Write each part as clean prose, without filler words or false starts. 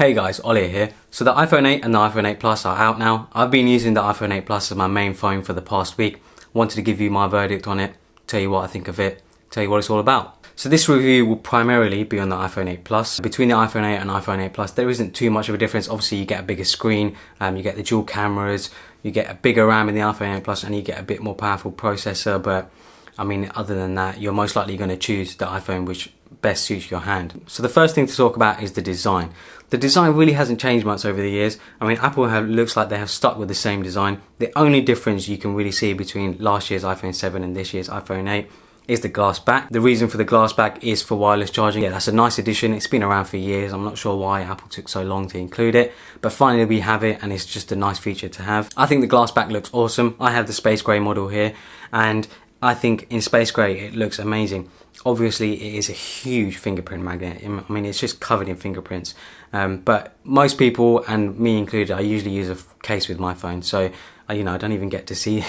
Hey guys, Ollie here. So the iPhone 8 and the iPhone 8 Plus are out now. I've been using the iPhone 8 Plus as my main phone for the past week. Wanted to give you my verdict on it, tell you what I think of it, tell you what it's all about. So this review will primarily be on the iPhone 8 Plus. Between the iPhone 8 and iPhone 8 Plus, there isn't too much of a difference. Obviously you get a bigger screen, you get the dual cameras, you get a bigger RAM in the iPhone 8 Plus and you get a bit more powerful processor, but I mean, other than that, you're most likely going to choose the iPhone which best suits your hand. So the first thing to talk about is the design. The design really hasn't changed much over the years. I mean, Apple looks like they have stuck with the same design. The only difference you can really see between last year's iPhone 7 and this year's iPhone 8 is the glass back. The reason for the glass back is for wireless charging. Yeah, that's a nice addition. It's been around for years. I'm not sure why Apple took so long to include it, but finally we have it and it's just a nice feature to have. I think the glass back looks awesome. I have the space grey model here and I think in space grey it looks amazing. Obviously it is a huge fingerprint magnet. I mean, it's just covered in fingerprints. But most people, and me included, I usually use a case with my phone, so I don't even get to see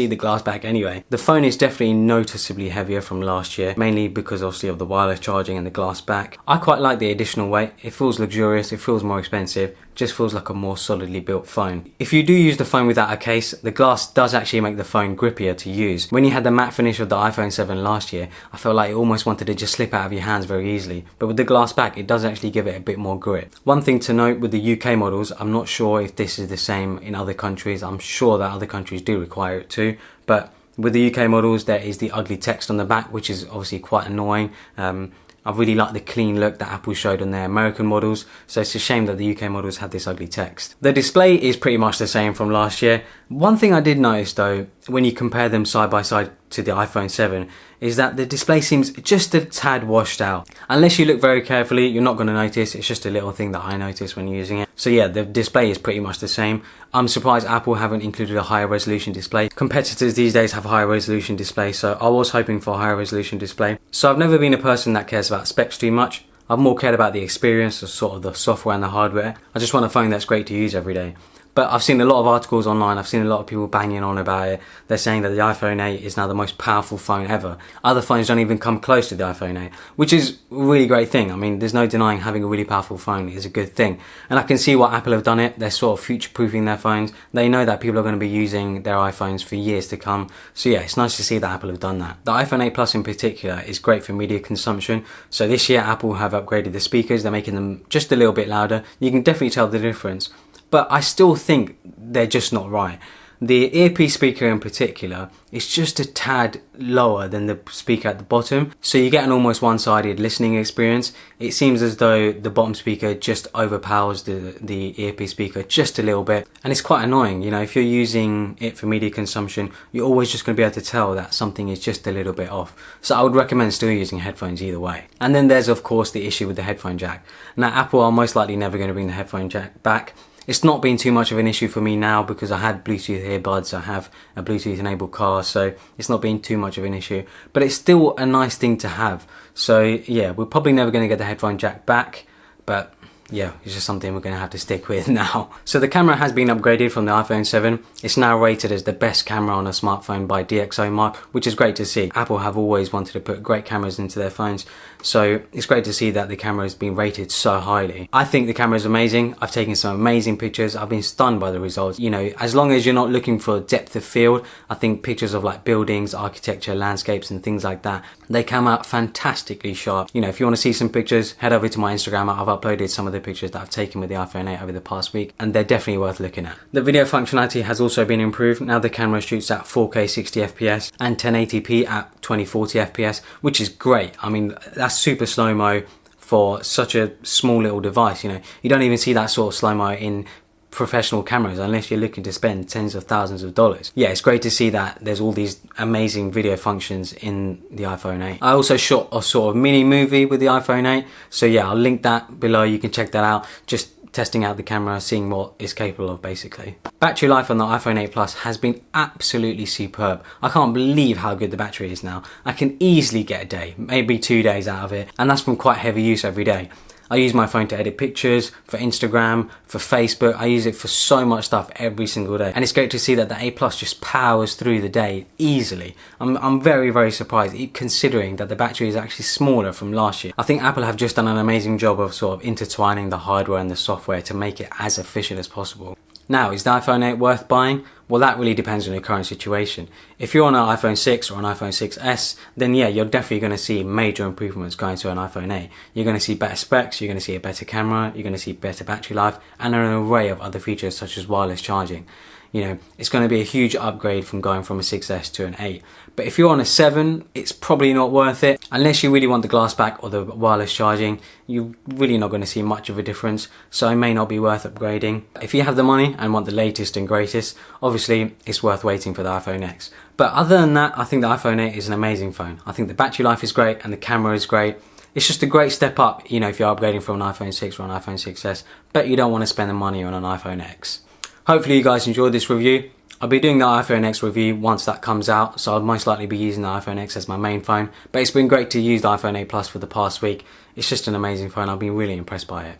the glass back anyway. The phone is definitely noticeably heavier from last year, mainly because obviously of the wireless charging and the glass back. I quite like the additional weight. It feels luxurious, it feels more expensive, just feels like a more solidly built phone. If you do use the phone without a case, the glass does actually make the phone grippier to use. When you had the matte finish of the iPhone 7 last year, I felt like it almost wanted to just slip out of your hands very easily. But with the glass back, it does actually give it a bit more grip. One thing to note with the UK models, I'm not sure if this is the same in other countries. I'm sure that other countries do require it too, but with the UK models there is the ugly text on the back, which is obviously quite annoying. I really like the clean look that Apple showed on their American models, so it's a shame that the UK models have this ugly text. The display is pretty much the same from last year. One thing I did notice though, when you compare them side by side to the iPhone 7, is that the display seems just a tad washed out. Unless you look very carefully, you're not going to notice. It's just a little thing that I noticed when using it. So yeah, the display is pretty much the same. I'm surprised Apple haven't included a higher resolution display. Competitors these days have a higher resolution display, so I was hoping for a higher resolution display. So I've never been a person that cares about specs too much. I've more cared about the experience, or sort of the software and the hardware. I just want a phone that's great to use every day. But I've seen a lot of articles online, I've seen a lot of people banging on about it. They're saying that the iPhone 8 is now the most powerful phone ever. Other phones don't even come close to the iPhone 8, which is a really great thing. I mean, there's no denying having a really powerful phone is a good thing. And I can see why Apple have done it. They're sort of future-proofing their phones. They know that people are going to be using their iPhones for years to come. So yeah, it's nice to see that Apple have done that. The iPhone 8 Plus in particular is great for media consumption. So this year Apple have upgraded the speakers. They're making them just a little bit louder. You can definitely tell the difference. But I still think they're just not right. The earpiece speaker in particular is just a tad lower than the speaker at the bottom, so you get an almost one-sided listening experience. It seems as though the bottom speaker just overpowers the earpiece speaker just a little bit, and it's quite annoying. If you're using it for media consumption, you're always just going to be able to tell that something is just a little bit off. So I would recommend still using headphones either way. And then there's of course the issue with the headphone jack. Now Apple are most likely never going to bring the headphone jack back. It's not been too much of an issue for me now because I had Bluetooth earbuds, I have a Bluetooth enabled car, so it's not been too much of an issue. But it's still a nice thing to have. So yeah, we're probably never going to get the headphone jack back, but yeah, it's just something we're going to have to stick with now. So the camera has been upgraded from the iPhone 7. It's now rated as the best camera on a smartphone by DxOMark, which is great to see. Apple have always wanted to put great cameras into their phones, so it's great to see that the camera has been rated so highly. I think the camera is amazing. I've taken some amazing pictures. I've been stunned by the results. As long as you're not looking for depth of field, I think pictures of like buildings, architecture, landscapes and things like that, they come out fantastically sharp. If you want to see some pictures, head over to my Instagram. I've uploaded some of the pictures that I've taken with the iPhone 8 over the past week, and they're definitely worth looking at. The video functionality has also been improved. Now the camera shoots at 4K 60 FPS and 1080p at 2040 FPS, which is great. I mean, that's super slow-mo for such a small little device. You don't even see that sort of slow-mo in professional cameras unless you're looking to spend tens of thousands of dollars. Yeah, it's great to see that there's all these amazing video functions in the iPhone 8. I also shot a sort of mini movie with the iPhone 8, so yeah, I'll link that below. You can check that out. Just testing out the camera, seeing what it's capable of basically. Battery life on the iPhone 8 Plus has been absolutely superb. I can't believe how good the battery is now. I can easily get a day, maybe 2 days out of it, and that's from quite heavy use every day. I use my phone to edit pictures, for Instagram, for Facebook. I use it for so much stuff every single day. And it's great to see that the A Plus just powers through the day easily. I'm very, very surprised considering that the battery is actually smaller from last year. I think Apple have just done an amazing job of sort of intertwining the hardware and the software to make it as efficient as possible. Now, is the iPhone 8 worth buying? Well, that really depends on your current situation. If you're on an iPhone 6 or an iPhone 6s, then yeah, you're definitely going to see major improvements going to an iPhone 8. You're going to see better specs, you're going to see a better camera, you're going to see better battery life, and an array of other features such as wireless charging. You know, it's going to be a huge upgrade from going from a 6S to an 8. But if you're on a 7, it's probably not worth it. Unless you really want the glass back or the wireless charging, you're really not going to see much of a difference, so it may not be worth upgrading. If you have the money and want the latest and greatest, obviously it's worth waiting for the iPhone X. But other than that, I think the iPhone 8 is an amazing phone. I think the battery life is great and the camera is great. It's just a great step up, you know, if you're upgrading from an iPhone 6 or an iPhone 6S, but you don't want to spend the money on an iPhone X. Hopefully you guys enjoyed this review. I'll be doing the iPhone X review once that comes out, so I'll most likely be using the iPhone X as my main phone. But it's been great to use the iPhone 8 Plus for the past week. It's just an amazing phone. I've been really impressed by it.